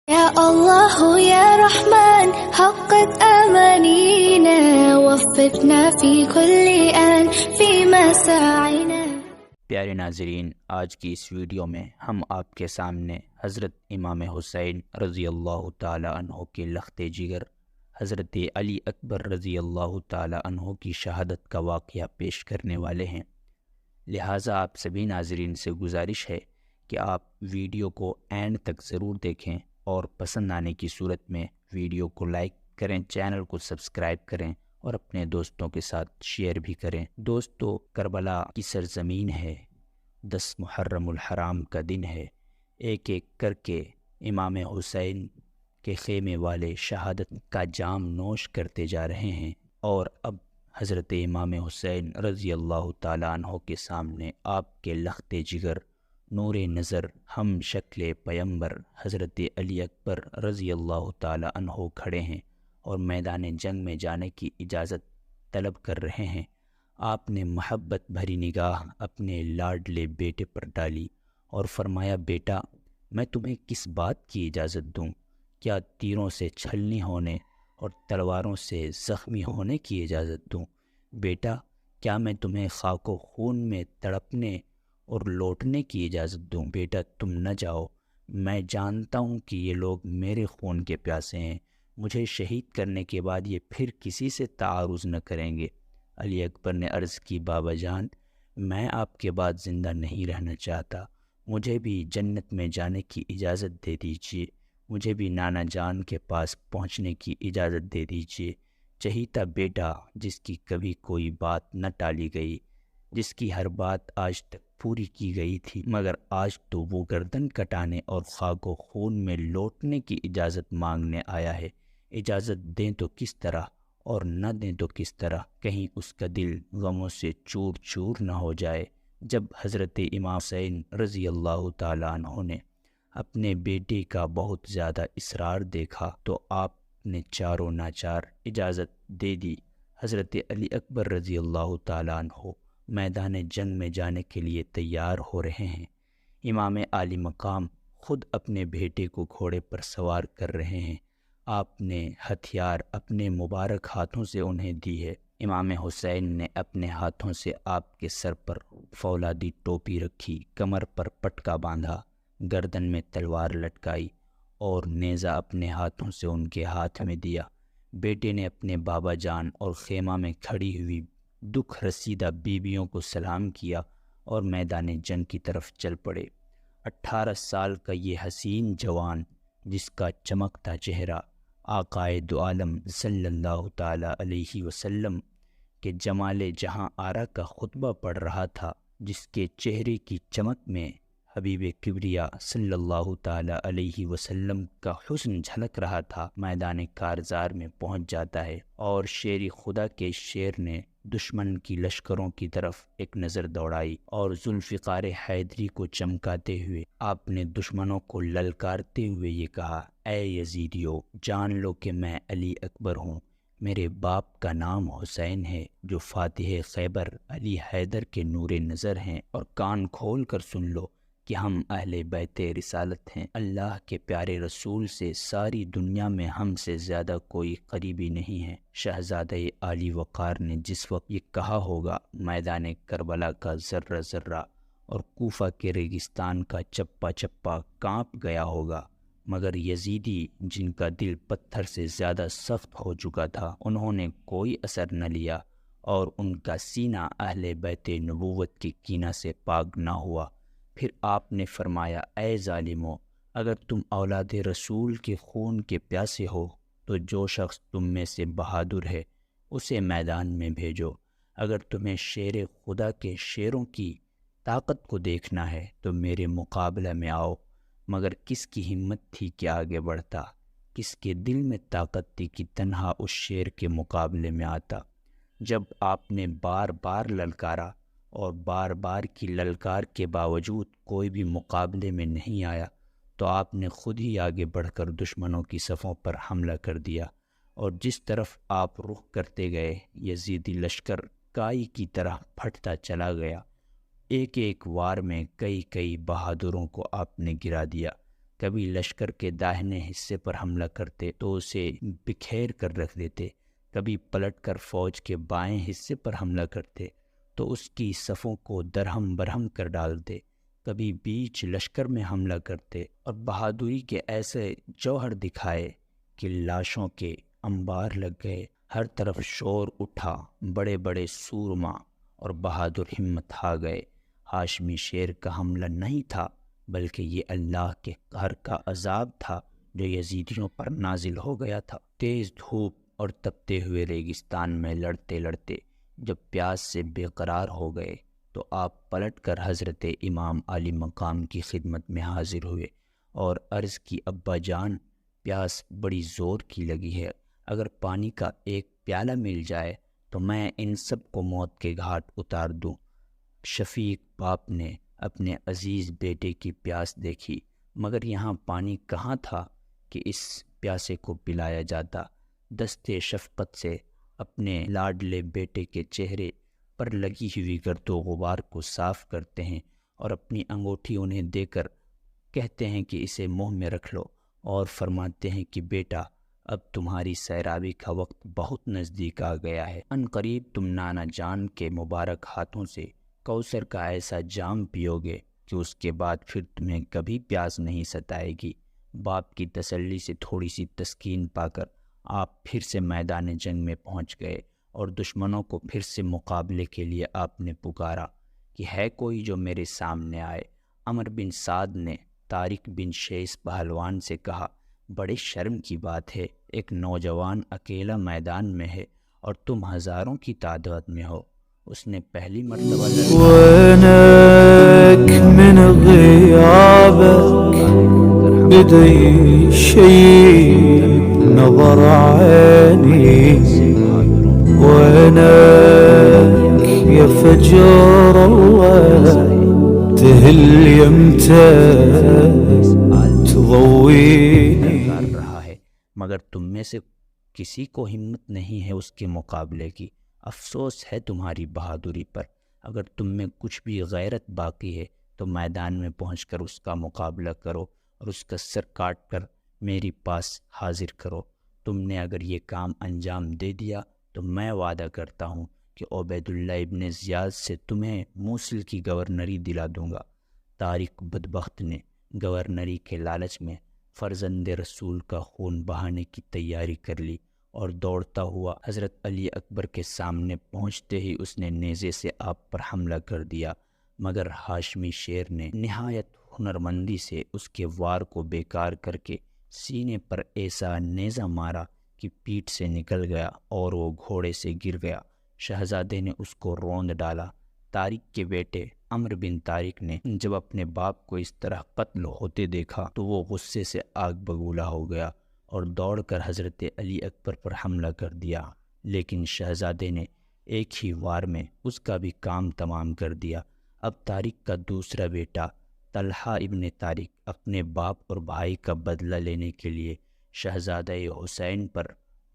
يا الله يا رحمن حقق أمانينا وفقنا في كل آن في مساعينا۔ پیارے ناظرین، آج کی اس ویڈیو میں ہم آپ کے سامنے حضرت امام حسین رضی اللہ تعالی عنہ کے لخت جگر حضرت علی اکبر رضی اللہ تعالی عنہ کی شہادت کا واقعہ پیش کرنے والے ہیں، لہٰذا آپ سبھی ناظرین سے گزارش ہے کہ آپ ویڈیو کو اینڈ تک ضرور دیکھیں اور پسند آنے کی صورت میں ویڈیو کو لائک کریں، چینل کو سبسکرائب کریں اور اپنے دوستوں کے ساتھ شیئر بھی کریں۔ دوستو، کربلا کی سرزمین ہے، 10 محرم الحرام کا دن ہے، ایک ایک کر کے امام حسین کے خیمے والے شہادت کا جام نوش کرتے جا رہے ہیں، اور اب حضرت امام حسین رضی اللہ تعالیٰ عنہ کے سامنے آپ کے لخت جگر، نور نظر، ہم شکل پیمبر حضرت علی اکبر رضی اللہ تعالیٰ عنہ کھڑے ہیں اور میدان جنگ میں جانے کی اجازت طلب کر رہے ہیں۔ آپ نے محبت بھری نگاہ اپنے لاڈلے بیٹے پر ڈالی اور فرمایا، بیٹا، میں تمہیں کس بات کی اجازت دوں؟ کیا تیروں سے چھلنی ہونے اور تلواروں سے زخمی ہونے کی اجازت دوں؟ بیٹا، کیا میں تمہیں خاک و خون میں تڑپنے اور لوٹنے کی اجازت دوں؟ بیٹا، تم نہ جاؤ، میں جانتا ہوں کہ یہ لوگ میرے خون کے پیاسے ہیں، مجھے شہید کرنے کے بعد یہ پھر کسی سے تعارض نہ کریں گے۔ علی اکبر نے عرض کی، بابا جان، میں آپ کے بعد زندہ نہیں رہنا چاہتا، مجھے بھی جنت میں جانے کی اجازت دے دیجیے، مجھے بھی نانا جان کے پاس پہنچنے کی اجازت دے دیجیے۔ چہیتا بیٹا، جس کی کبھی کوئی بات نہ ٹالی گئی، جس کی ہر بات آج تک پوری کی گئی تھی، مگر آج تو وہ گردن کٹانے اور خاک و خون میں لوٹنے کی اجازت مانگنے آیا ہے۔ اجازت دیں تو کس طرح اور نہ دیں تو کس طرح، کہیں اس کا دل غموں سے چور چور نہ ہو جائے۔ جب حضرت امام حسین رضی اللہ تعالیٰ عنہ نے اپنے بیٹے کا بہت زیادہ اصرار دیکھا تو آپ نے چاروں ناچار اجازت دے دی۔ حضرت علی اکبر رضی اللہ تعالیٰ عنہ میدان جنگ میں جانے کے لیے تیار ہو رہے ہیں۔ امام عالی مقام خود اپنے بیٹے کو گھوڑے پر سوار کر رہے ہیں، آپ نے ہتھیار اپنے مبارک ہاتھوں سے انہیں دی ہے۔ امام حسین نے اپنے ہاتھوں سے آپ کے سر پر فولادی ٹوپی رکھی، کمر پر پٹکا باندھا، گردن میں تلوار لٹکائی اور نیزہ اپنے ہاتھوں سے ان کے ہاتھ میں دیا۔ بیٹے نے اپنے بابا جان اور خیمہ میں کھڑی ہوئی دکھ رسیدہ بیویوں کو سلام کیا اور میدان جنگ کی طرف چل پڑے۔ 18 سال کا یہ حسین جوان، جس کا چمکتا چہرہ آقائے دو عالم صلی اللہ تعالی علیہ وسلم کے جمال جہاں آرا کا خطبہ پڑھ رہا تھا، جس کے چہرے کی چمک میں حبیب کبریا صلی اللہ تعالی علیہ وسلم کا حسن جھلک رہا تھا، میدان کارزار میں پہنچ جاتا ہے، اور شیر خدا کے شیر نے دشمن کی لشکروں کی طرف ایک نظر دوڑائی اور ذوالفقار حیدری کو چمکاتے ہوئے آپ نے دشمنوں کو للکارتے ہوئے یہ کہا، اے یزیدیو، جان لو کہ میں علی اکبر ہوں، میرے باپ کا نام حسین ہے جو فاتح خیبر علی حیدر کے نور نظر ہیں، اور کان کھول کر سن لو کہ ہم اہل بیت رسالت ہیں، اللہ کے پیارے رسول سے ساری دنیا میں ہم سے زیادہ کوئی قریبی نہیں ہے۔ شہزادہ علی وقار نے جس وقت یہ کہا ہوگا، میدان کربلا کا ذرہ ذرہ اور کوفہ کے ریگستان کا چپا چپا کانپ گیا ہوگا، مگر یزیدی جن کا دل پتھر سے زیادہ سخت ہو چکا تھا، انہوں نے کوئی اثر نہ لیا اور ان کا سینہ اہل بیت نبوت کی کینہ سے پاک نہ ہوا۔ پھر آپ نے فرمایا، اے ظالمو، اگر تم اولاد رسول کے خون کے پیاسے ہو تو جو شخص تم میں سے بہادر ہے اسے میدان میں بھیجو، اگر تمہیں شیر خدا کے شیروں کی طاقت کو دیکھنا ہے تو میرے مقابلہ میں آؤ۔ مگر کس کی ہمت تھی کہ آگے بڑھتا، کس کے دل میں طاقت تھی کہ تنہا اس شیر کے مقابلے میں آتا؟ جب آپ نے بار بار للکارا اور بار بار کی للکار کے باوجود کوئی بھی مقابلے میں نہیں آیا تو آپ نے خود ہی آگے بڑھ کر دشمنوں کی صفوں پر حملہ کر دیا، اور جس طرف آپ رخ کرتے گئے یزیدی لشکر کائی کی طرح پھٹتا چلا گیا۔ ایک ایک وار میں کئی کئی بہادروں کو آپ نے گرا دیا، کبھی لشکر کے داہنے حصے پر حملہ کرتے تو اسے بکھیر کر رکھ دیتے، کبھی پلٹ کر فوج کے بائیں حصے پر حملہ کرتے تو اس کی صفوں کو درہم برہم کر ڈالتے، کبھی بیچ لشکر میں حملہ کرتے اور بہادری کے ایسے جوہر دکھائے کہ لاشوں کے انبار لگ گئے۔ ہر طرف شور اٹھا، بڑے بڑے سورما اور بہادر ہمت ہا گئے۔ ہاشمی شیر کا حملہ نہیں تھا، بلکہ یہ اللہ کے قہر کا عذاب تھا جو یزیدیوں پر نازل ہو گیا تھا۔ تیز دھوپ اور تپتے ہوئے ریگستان میں لڑتے لڑتے جب پیاس سے بے قرار ہو گئے تو آپ پلٹ کر حضرت امام عالی مقام کی خدمت میں حاضر ہوئے اور عرض کی، ابا جان، پیاس بڑی زور کی لگی ہے، اگر پانی کا ایک پیالہ مل جائے تو میں ان سب کو موت کے گھاٹ اتار دوں۔ شفیق باپ نے اپنے عزیز بیٹے کی پیاس دیکھی، مگر یہاں پانی کہاں تھا کہ اس پیاسے کو پلایا جاتا۔ دستے شفقت سے اپنے لاڈلے بیٹے کے چہرے پر لگی ہوئی گرد و غبار کو صاف کرتے ہیں اور اپنی انگوٹھی انہیں دے کر کہتے ہیں کہ اسے منہ میں رکھ لو، اور فرماتے ہیں کہ بیٹا، اب تمہاری سیرابی کا وقت بہت نزدیک آ گیا ہے، ان قریب تم نانا جان کے مبارک ہاتھوں سے کوثر کا ایسا جام پیو گے کہ اس کے بعد پھر تمہیں کبھی پیاس نہیں ستائے گی۔ باپ کی تسلی سے تھوڑی سی تسکین پا کر آپ پھر سے میدان جنگ میں پہنچ گئے اور دشمنوں کو پھر سے مقابلے کے لیے آپ نے پکارا کہ ہے کوئی جو میرے سامنے آئے۔ عمر بن سعد نے طارق بن شیس پہلوان سے کہا، بڑے شرم کی بات ہے، ایک نوجوان اکیلا میدان میں ہے اور تم ہزاروں کی تعداد میں ہو۔ اس نے پہلی مرتبہ وينك من غيابك بدي شيء نظر عيني، وينك يا فجر الله تهل يمتى تضويني۔ کر رہا ہے، مگر تم میں سے کسی کو ہمت نہیں ہے اس کے مقابلے کی۔ افسوس ہے تمہاری بہادری پر۔ اگر تم میں کچھ بھی غیرت باقی ہے تو میدان میں پہنچ کر اس کا مقابلہ کرو اور اس کا سر کاٹ کر میری پاس حاضر کرو۔ تم نے اگر یہ کام انجام دے دیا تو میں وعدہ کرتا ہوں کہ عبید اللہ ابن زیاد سے تمہیں موصل کی گورنری دلا دوں گا۔ طارق بدبخت نے گورنری کے لالچ میں فرزند رسول کا خون بہانے کی تیاری کر لی اور دوڑتا ہوا حضرت علی اکبر کے سامنے پہنچتے ہی اس نے نیزے سے آپ پر حملہ کر دیا، مگر ہاشمی شیر نے نہایت ہنرمندی سے اس کے وار کو بیکار کر کے سینے پر ایسا نیزہ مارا کہ پیٹھ سے نکل گیا اور وہ گھوڑے سے گر گیا۔ شہزادے نے اس کو روند ڈالا۔ طارق کے بیٹے عمر بن طارق نے جب اپنے باپ کو اس طرح قتل ہوتے دیکھا تو وہ غصے سے آگ بگولا ہو گیا اور دوڑ کر حضرت علی اکبر پر حملہ کر دیا، لیکن شہزادے نے ایک ہی وار میں اس کا بھی کام تمام کر دیا۔ اب طارق کا دوسرا بیٹا طلحہ ابن طارق اپنے باپ اور بھائی کا بدلہ لینے کے لیے شہزادہ حسین پر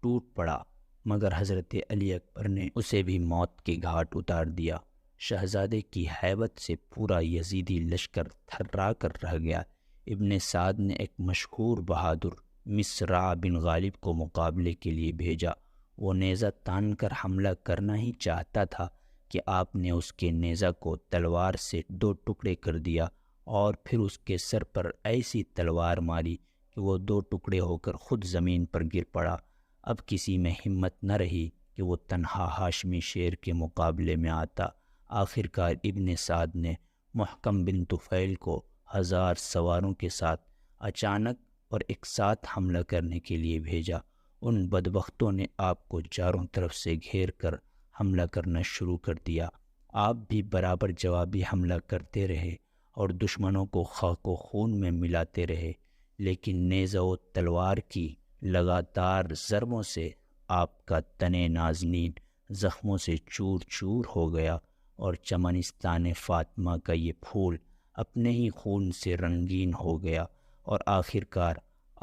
ٹوٹ پڑا، مگر حضرت علی اکبر نے اسے بھی موت کے گھاٹ اتار دیا۔ شہزادے کی ہیبت سے پورا یزیدی لشکر تھرا کر رہ گیا۔ ابن سعد نے ایک مشہور بہادر مصرع بن غالب کو مقابلے کے لیے بھیجا۔ وہ نیزہ تان کر حملہ کرنا ہی چاہتا تھا کہ آپ نے اس کے نیزہ کو تلوار سے 2 ٹکڑے کر دیا اور پھر اس کے سر پر ایسی تلوار ماری کہ وہ 2 ٹکڑے ہو کر خود زمین پر گر پڑا۔ اب کسی میں ہمت نہ رہی کہ وہ تنہا ہاشمی شیر کے مقابلے میں آتا۔ آخرکار ابن سعد نے محکم بن طفیل کو 1000 سواروں کے ساتھ اچانک اور ایک ساتھ حملہ کرنے کے لیے بھیجا۔ ان بدبختوں نے آپ کو چاروں طرف سے گھیر کر حملہ کرنا شروع کر دیا۔ آپ بھی برابر جوابی حملہ کرتے رہے اور دشمنوں کو خاک و خون میں ملاتے رہے، لیکن نیزہ و تلوار کی لگاتار ضربوں سے آپ کا تن نازنین زخموں سے چور چور ہو گیا اور چمنستان فاطمہ کا یہ پھول اپنے ہی خون سے رنگین ہو گیا، اور آخرکار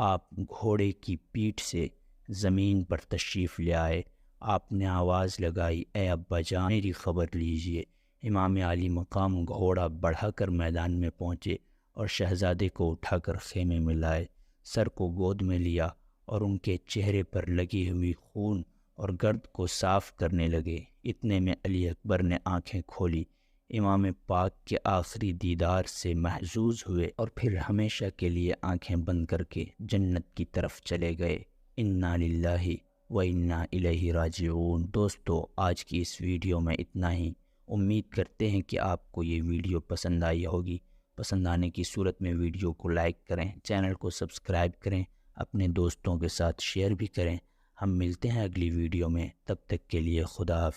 آپ گھوڑے کی پیٹھ سے زمین پر تشریف لے آئے۔ آپ نے آواز لگائی، اے ابا جان، میری خبر لیجئے۔ امام عالی مقام گھوڑا بڑھا کر میدان میں پہنچے اور شہزادے کو اٹھا کر خیمے میں لائے، سر کو گود میں لیا اور ان کے چہرے پر لگی ہوئی خون اور گرد کو صاف کرنے لگے۔ اتنے میں علی اکبر نے آنکھیں کھولی، امام پاک کے آخری دیدار سے محظوظ ہوئے اور پھر ہمیشہ کے لیے آنکھیں بند کر کے جنت کی طرف چلے گئے۔ انا للہ و انا الیہ راجعون۔ دوستو، آج کی اس ویڈیو میں اتنا ہی۔ امید کرتے ہیں کہ آپ کو یہ ویڈیو پسند آئی ہوگی۔ پسند آنے کی صورت میں ویڈیو کو لائک کریں، چینل کو سبسکرائب کریں، اپنے دوستوں کے ساتھ شیئر بھی کریں۔ ہم ملتے ہیں اگلی ویڈیو میں، تب تک کے لیے خدا حافظ۔